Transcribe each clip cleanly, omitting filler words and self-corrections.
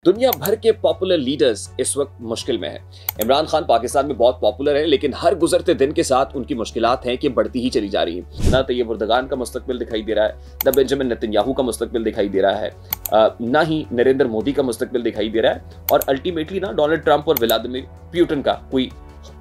दुनिया भर के पॉपुलर लीडर्स इस वक्त मुश्किल में हैं। इमरान खान पाकिस्तान में बहुत पॉपुलर है, लेकिन हर गुजरते दिन के साथ उनकी मुश्किलात हैं कि बढ़ती ही चली जा रही हैं। ना तैयब उर्दगान का मुस्तकबिल दिखाई दे रहा है, ना बेंजामिन नेतन्याहू का मुस्तकबिल दिखाई दे रहा है, ना ही नरेंद्र मोदी का मुस्तकबिल दिखाई दे रहा है, और अल्टीमेटली ना डोनाल्ड ट्रंप और व्लादिमीर पुतिन का कोई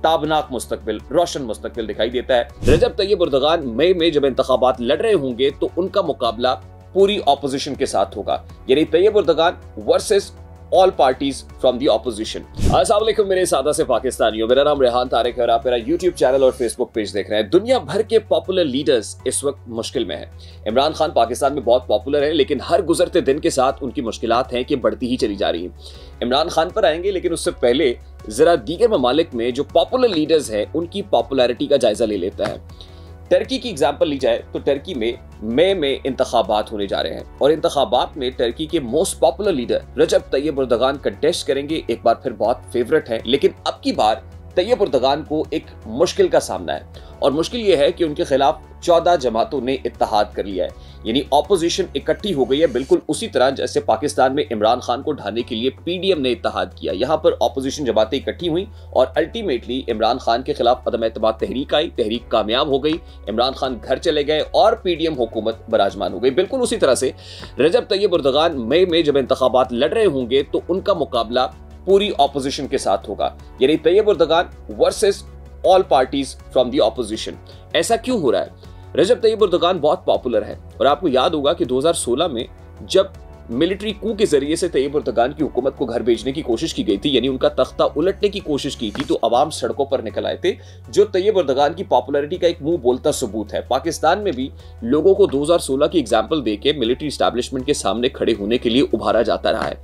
ताबनाक मुस्तकबिल, रोशन मुस्तकबिल दिखाई देता है। रजब तैयब उर्दगान मई में जब इंतखाबात लड़ रहे होंगे तो उनका मुकाबला पूरी ऑपोजिशन के साथ होगा, यानी Tayyip Erdogan versus all parties from the opposition. अस्सलाम वालेकुम मेरे सादा से पाकिस्तानियों, मेरा नाम रेहान तारिक है और आप मेरा यूट्यूब चैनल और फेसबुक पेज देख रहे हैं। दुनिया भर के पॉपुलर लीडर्स इस वक्त मुश्किल में हैं। इमरान खान पाकिस्तान में बहुत पॉपुलर है, लेकिन हर गुजरते दिन के साथ उनकी मुश्किलात हैं कि बढ़ती ही चली जा रही हैं। इमरान खान पर आएंगे, लेकिन उससे पहले जरा दीगर ममालिक में जो पॉपुलर लीडर्स हैं उनकी पॉपुलैरिटी का जायजा ले लेता है। टर्की की एग्जाम्पल ली जाए तो टर्की में मई में इंतखाबात होने जा रहे हैं और इंतखाबात में टर्की के मोस्ट पॉपुलर लीडर रजब तैयब उर्दगान कंटेस्ट करेंगे। एक बार फिर बहुत फेवरेट है, लेकिन अब की बार तैयब उर्दगान को एक मुश्किल का सामना है, और मुश्किल यह है कि उनके खिलाफ 14 जमातों ने इत्तेहाद कर लिया है, यानी ऑपोजिशन इकट्ठी हो गई है, बिल्कुल उसी तरह जैसे पाकिस्तान में इमरान खान को ढाने के लिए पीडीएम ने इत्तेहाद किया। यहाँ पर ऑपोजिशन जमातें इकट्ठी हुई और अल्टीमेटली इमरान खान के खिलाफ अदम एतमाद तहरीक आई, तहरीक कामयाब हो गई, इमरान खान घर चले गए और पीडीएम हुकूमत बराजमान हो गई। बिल्कुल उसी तरह से रजब तैयब उर्दगान मई में जब इंतखाबात लड़ रहे होंगे तो उनका मुकाबला पूरी ऑपोजिशन के साथ होगा, यानी Tayyip Erdogan versus all parties from the opposition. ऐसा क्यों हो रहा है? रजब तैयब उर्दगान बहुत पॉपुलर है और आपको याद होगा कि 2016 में जब मिलिट्री कू के जरिए से तैयब उर्दगान की हुकूमत को घर भेजने की कोशिश की गई थी, यानी उनका तख्ता उलटने की कोशिश की थी, तो अवाम सड़कों पर निकल आए थे, जो तैयब उर्दगान की पॉपुलैरिटी का एक मुंह बोलता सबूत है। पाकिस्तान में भी लोगों को 2016 की एग्जाम्पल देके मिलिट्री एस्टैब्लिशमेंट के सामने खड़े होने के लिए उभारा जाता रहा है।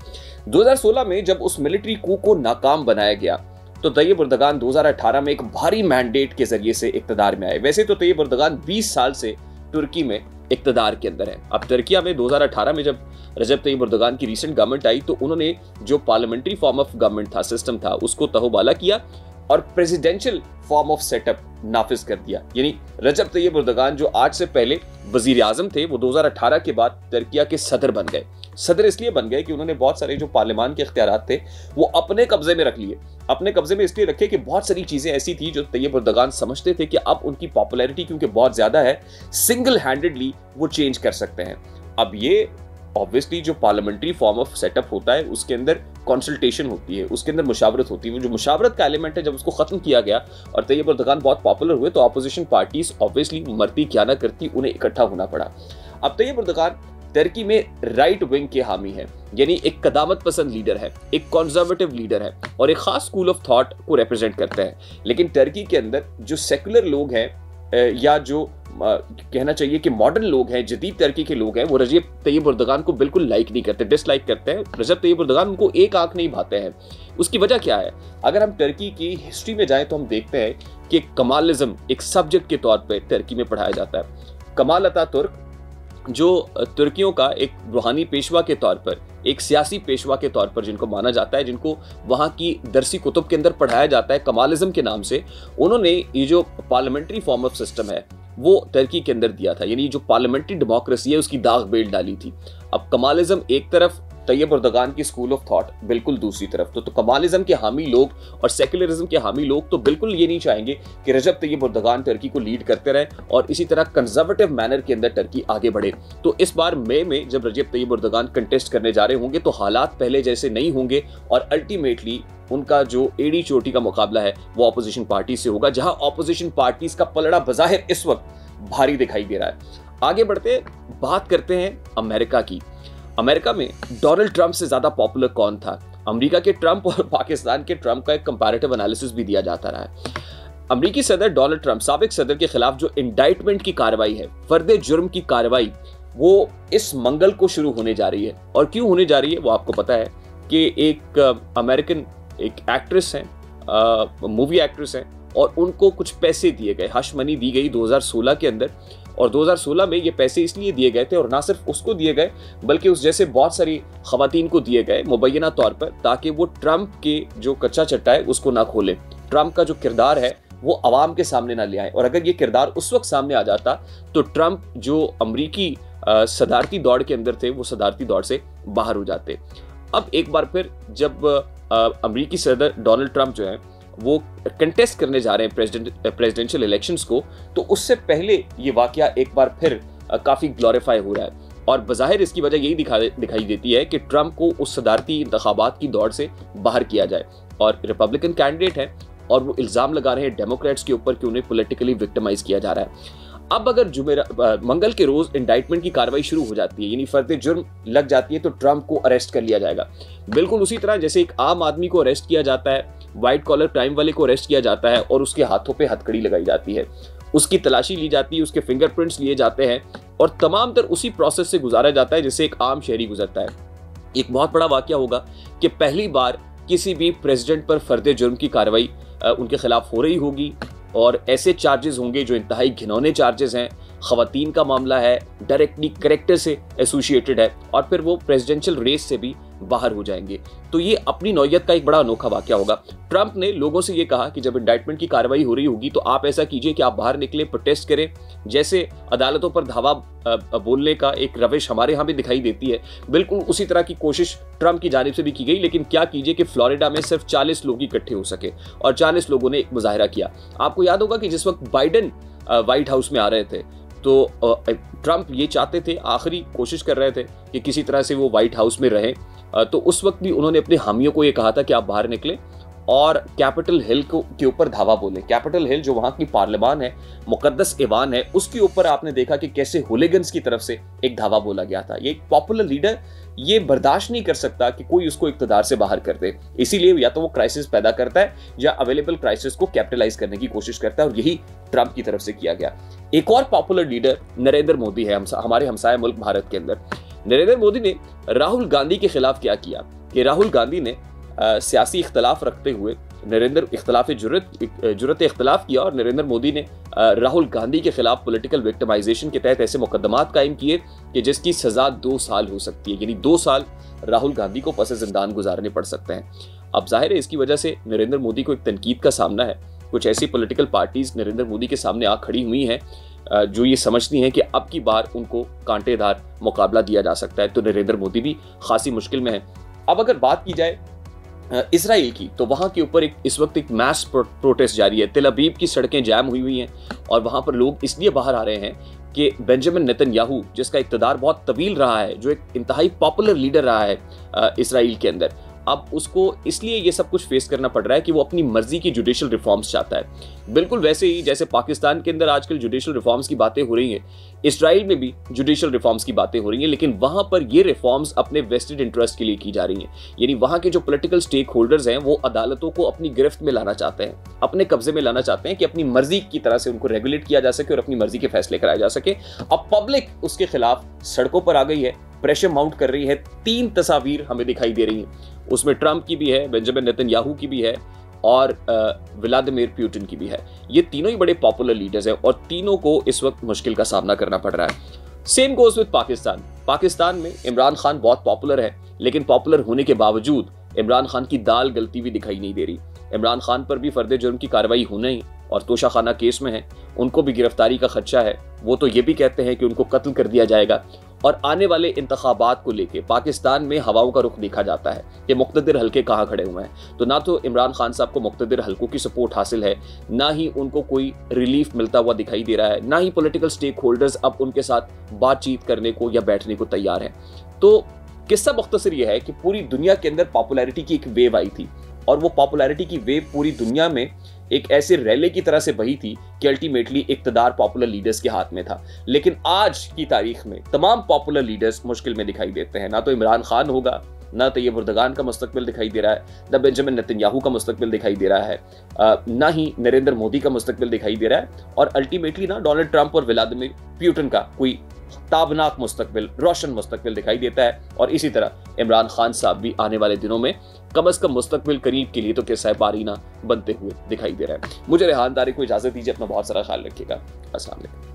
2016 में जब उस मिलिट्री कू को नाकाम बनाया गया तो तैयब उर्दगान 2018 में एक भारी मैंडेट के जरिए से इक्तदार में आए। वैसे तो तैयब उर्दगान 20 साल से तुर्की में इक्तदार के अंदर है। अब तुर्किया में 2018 में जब रजब तैयब उर्दगान की रीसेंट गवर्नमेंट आई तो उन्होंने जो पार्लियामेंट्री फॉर्म ऑफ गवर्नमेंट था, सिस्टम था, उसको तहोबाला किया और प्रेसिडेंशियल फॉर्म ऑफ सेटअप नाफिज कर दिया। यानी रजब तैयब उर्दगान जो आज से पहले वजीर आजम थे, वो 2018 के बाद तुर्किया के सदर बन गए। सदर इसलिए बन गए कि उन्होंने बहुत सारे जो पार्लियामान के इख्तियारात थे वो अपने कब्जे में रख लिए। अपने कब्जे में इसलिए रखे कि बहुत सारी चीजें ऐसी थी जो तैयब उर्दगान समझते थे कि अब उनकी पॉपुलैरिटी क्योंकि बहुत ज्यादा है, सिंगल हैंडेडली वो चेंज कर सकते हैं। अब ये ऑब्वियसली जो पार्लियामेंट्री फॉर्म ऑफ सेटअप होता है उसके अंदर कंसल्टेशन होती है, उसके अंदर मुशावरत होती है। वो जो मुशावरत का एलिमेंट है, जब उसको खत्म किया गया और तैयब उर्दगान बहुत पॉपुलर हुए तो ऑपोजिशन पार्टीज ऑब्वियसली मरती क्या ना करती, उन्हें इकट्ठा होना पड़ा। अब तैयब उर्दगान टर्की में राइट विंग के हामी है, यानी एक कदामत पसंद लीडर है, एक कंजर्वेटिव लीडर है और एक खास स्कूल ऑफ थॉट को रिप्रेजेंट करते हैं। लेकिन टर्की के अंदर जो सेकुलर लोग हैं या जो कहना चाहिए कि मॉडर्न लोग हैं, जदीद टर्की के लोग हैं, वो रजब तैयब उर्दगान को बिल्कुल लाइक नहीं करते, डिसलाइक करते हैं। रजब तैयब उर्दगान उनको एक आंख नहीं भाते हैं। उसकी वजह क्या है? अगर हम टर्की की हिस्ट्री में जाएं तो हम देखते हैं कि कमालिज्म एक सब्जेक्ट के तौर पर टर्की में पढ़ाया जाता है। कमाल अतातुर्क जो तुर्कियों का एक रूहानी पेशवा के तौर पर, एक सियासी पेशवा के तौर पर जिनको माना जाता है, जिनको वहाँ की दरसी कुतुब के अंदर पढ़ाया जाता है कमालिज्म के नाम से, उन्होंने ये जो पार्लियामेंट्री फॉर्म ऑफ सिस्टम है वो टर्की के अंदर दिया था, यानी जो पार्लियामेंट्री डेमोक्रेसी है उसकी दाग बेल डाली थी। अब कमालिज्म एक तरफ, तैयब उर्दगान की स्कूल ऑफ थॉट बिल्कुल दूसरी तरफ। तो कमालिज्म के हामी लोग और सेकुलरिज्म के हामी लोग तो बिल्कुल ये नहीं चाहेंगे कि रजब तैयब उर्दगान टर्की को लीड करते रहे और इसी तरह कंजर्वेटिव मैनर के अंदर टर्की आगे बढ़े। तो इस बार मई में जब रजब तैयब उर्दगान कंटेस्ट करने जा रहे होंगे तो हालात पहले जैसे नहीं होंगे और अल्टीमेटली उनका जो एड़ी चोटी का मुकाबला है वो ऑपोजिशन पार्टी से होगा, जहां ऑपोजिशन पार्टीज का पलड़ा बज़ाहिर इस वक्त भारी दिखाई दे रहा है। आगे बढ़ते बात करते हैं अमेरिका की। अमेरिका में डोनाल्ड ट्रंप से ज्यादा पॉपुलर कौन था? अमेरिका के ट्रंप और पाकिस्तान के ट्रंप का एक कंपैरेटिव एनालिसिस भी दिया जाता रहा है। अमेरिकी सदर डोनाल्ड ट्रंप, साबिक सदर के खिलाफ जो इंडाइटमेंट की कार्रवाई है, फर्दे जुर्म की कार्रवाई, वो इस मंगल को शुरू होने जा रही है। और क्यों होने जा रही है वो आपको पता है कि एक अमेरिकन एक एक्ट्रेस हैं, मूवी एक्ट्रेस हैं, और उनको कुछ पैसे दिए गए, हश मनी दी गई 2016 के अंदर, और 2016 में ये पैसे इसलिए दिए गए थे और ना सिर्फ उसको दिए गए बल्कि उस जैसे बहुत सारी खवातीन को दिए गए मुबैना तौर पर, ताकि वो ट्रंप के जो कच्चा चट्टा है उसको ना खोले, ट्रंप का जो किरदार है वो अवाम के सामने ना ले आए। और अगर ये किरदार उस वक्त सामने आ जाता तो ट्रंप जो अमरीकी सदारती दौड़ के अंदर थे वो सदारती दौड़ से बाहर हो जाते। अब एक बार फिर जब अमेरिकी सदर डोनाल्ड ट्रंप जो है वो कंटेस्ट करने जा रहे हैं प्रेसिडेंशियल इलेक्शंस को, तो उससे पहले ये वाकया एक बार फिर काफ़ी ग्लोरीफाई हो रहा है। और बज़ाहिर इसकी वजह यही दिखाई देती है कि ट्रंप को उस सदारती इंतखाबात की दौड़ से बाहर किया जाए, और रिपब्लिकन कैंडिडेट है और वो इल्ज़ाम लगा रहे हैं डेमोक्रेट्स के ऊपर कि उन्हें पॉलिटिकली विक्टिमाइज किया जा रहा है। अब अगर मंगल के रोज इंडाइटमेंट की कार्रवाई शुरू हो जाती है, यानी फर्द जुर्म लग जाती है, तो ट्रंप को अरेस्ट कर लिया जाएगा। बिल्कुल उसी तरह जैसे एक आम आदमी को अरेस्ट किया जाता है, व्हाइट कॉलर क्राइम वाले को अरेस्ट किया जाता है और उसके हाथों पे हथकड़ी लगाई जाती है, उसकी तलाशी ली जाती है, उसके फिंगरप्रिंट्स लिए जाते हैं और तमाम तर उसी प्रोसेस से गुजारा जाता है जैसे एक आम शहरी गुजरता है। एक बहुत बड़ा वाकया होगा कि पहली बार किसी भी प्रेसिडेंट पर फर्द जुर्म की कार्रवाई उनके खिलाफ हो रही होगी, और ऐसे चार्जेस होंगे जो इंतहाई घिनौने चार्जेस हैं, ख़वातीन का मामला है, डायरेक्टली कैरेक्टर से एसोसिएटेड है, और फिर वो प्रेसिडेंशियल रेस से भी बाहर हो जाएंगे। तो ये अपनी नौयत का एक बड़ा अनोखा वाकया होगा। ट्रंप ने लोगों से ये कहा कि जब इंडाइटमेंट की कार्रवाई हो रही होगी तो आप ऐसा कीजिए कि आप बाहर निकले, प्रोटेस्ट करें, जैसे अदालतों पर धावा बोलने का एक रविश हमारे यहाँ भी दिखाई देती है, बिल्कुल उसी तरह की कोशिश ट्रंप की जानिब से भी की गई। लेकिन क्या कीजिए कि फ्लोरिडा में सिर्फ 40 लोग इकट्ठे हो सके और 40 लोगों ने एक मुजाहरा किया। आपको याद होगा कि जिस वक्त बाइडेन व्हाइट हाउस में आ रहे थे तो ट्रंप ये चाहते थे, आखिरी कोशिश कर रहे थे कि किसी तरह से वो व्हाइट हाउस में रहें, तो उस वक्त भी उन्होंने अपने हामियों को ये कहा था कि आप बाहर निकलें और कैपिटल हिल के ऊपर धावा बोले। कैपिटल हिल जो वहां की पार्लियामान है, मुकद्दस ईवान है, उसके ऊपर आपने देखा कि कैसे हुलिगन्स की तरफ से एक धावा बोला गया था। ये एक पॉपुलर लीडर ये बर्दाश्त नहीं कर सकता कि कोई उसको इक्तदार से बाहर कर दे, इसीलिए या तो वो क्राइसिस पैदा करता है या अवेलेबल क्राइसिस को कैपिटलाइज करने की कोशिश करता है, और यही ट्रंप की तरफ से किया गया। एक और पॉपुलर लीडर नरेंद्र मोदी है, हमारे हमसाया मुल्क भारत के अंदर। नरेंद्र मोदी ने राहुल गांधी के खिलाफ क्या किया कि राहुल गांधी ने सियासी इख्तलाफ रखते हुए जुर्रत इख्तलाफ किया, और नरेंद्र मोदी ने राहुल गांधी के खिलाफ पॉलिटिकल विक्टिमाइजेशन के तहत ऐसे मुकदमात कायम किए कि जिसकी सजा 2 साल हो सकती है, यानी 2 साल राहुल गांधी को पस जिंदान गुजारने पड़ सकते हैं। अब जाहिर है इसकी वजह से नरेंद्र मोदी को एक तनकीद का सामना है। कुछ ऐसी पॉलिटिकल पार्टीज नरेंद्र मोदी के सामने आ खड़ी हुई हैं जो ये समझती हैं कि अब की बार उनको कांटेदार मुकाबला दिया जा सकता है, तो नरेंद्र मोदी भी खासी मुश्किल में है। अब अगर बात की जाए इसराइल की, तो वहां के ऊपर इस वक्त एक मैस प्रोटेस्ट जारी है। तेल अवीव की सड़कें जाम हुई हैं और वहां पर लोग इसलिए बाहर आ रहे हैं कि बेंजामिन नेतन्याहू, जिसका इक़्तिदार बहुत तवील रहा है, जो एक इंतहाई पॉपुलर लीडर रहा है इसराइल के अंदर, अब उसको इसलिए ये सब कुछ फेस करना पड़ रहा है कि वो अपनी मर्जी की जुडिशल रिफॉर्म्स चाहता है। बिल्कुल वैसे ही जैसे पाकिस्तान के अंदर आजकल जुडिशल रिफॉर्म्स की बातें हो रही हैं, इसराइल में भी जुडिशल रिफॉर्म्स की बातें हो रही हैं, लेकिन वहां पर ये रिफॉर्म्स अपने वेस्टेड इंटरेस्ट के लिए की जा रही हैं। यानी वहां के जो पॉलिटिकल स्टेक होल्डर्स हैं वो अदालतों को अपनी गिरफ्त में लाना चाहते हैं, अपने कब्जे में लाना चाहते हैं कि अपनी मर्जी की तरह से उनको रेगुलेट किया जा सके और अपनी मर्जी के फैसले कराए जा सके। अब पब्लिक उसके खिलाफ सड़कों पर आ गई है, प्रेशर माउंट कर रही है। 3 तस्वीर हमें दिखाई दे रही हैं, उसमें ट्रंप की भी है, बेंजामिन नेतन्याहू की भी है और व्लादिमीर पुतिन की भी है। ये तीनों ही बड़े पॉपुलर लीडर्स हैं और तीनों को इस वक्त मुश्किल का सामना करना पड़ रहा है। Same goes with Pakistan. Pakistan में इमरान खान बहुत पॉपुलर है, लेकिन पॉपुलर होने के बावजूद इमरान खान की दाल गलती हुई दिखाई नहीं दे रही। इमरान खान पर भी फर्द जुर्म की कार्रवाई होना ही और तोशाखाना केस में है, उनको भी गिरफ्तारी का खदशा है। वो तो ये भी कहते हैं कि उनको कत्ल कर दिया जाएगा। और आने वाले इंतखाबात को लेके पाकिस्तान में हवाओं का रुख देखा जाता है कि मुक़्तदिर हल्के कहाँ खड़े हुए हैं। तो ना तो इमरान खान साहब को मुक़्तदिर हल्कों की सपोर्ट हासिल है, ना ही उनको कोई रिलीफ मिलता हुआ दिखाई दे रहा है, ना ही पॉलिटिकल स्टेक होल्डर्स अब उनके साथ बातचीत करने को या बैठने को तैयार हैं। तो किस्सा मुख्तसर यह है कि पूरी दुनिया के अंदर पॉपुलैरिटी की एक वेव आई थी और वो पॉपुलैरिटी की वेव पूरी दुनिया में एक ऐसे रैले की तरह से बही थी कि अल्टीमेटली इक़्तिदार पॉपुलर लीडर्स के हाथ में था। लेकिन आज की तारीख में तमाम पॉपुलर लीडर्स मुश्किल में दिखाई देते हैं। ना तो इमरान खान होगा, ना तैयब उर्दगान का मुस्तकबिल दिखाई दे रहा है, ना बेंजामिन नेतन्याहू का मुस्तकबिल दिखाई दे रहा है, ना ही नरेंद्र मोदी का मुस्तकबिल दिखाई दे रहा है, और अल्टीमेटली ना डोनाल्ड ट्रंप और व्लादिमीर पुतिन का कोई ताबनाक मुस्तकबिल, रोशन मुस्तकबिल दिखाई देता है। और इसी तरह इमरान खान साहब भी आने वाले दिनों में कम अज कम मुस्तकबिल करीब के लिए तो किस्सा पारीना बनते हुए दिखाई दे रहा है। मुझे रेहान दारी को इजाजत दीजिए, अपना बहुत सारा ख्याल रखिएगा। अस्सलाम वालेकुम।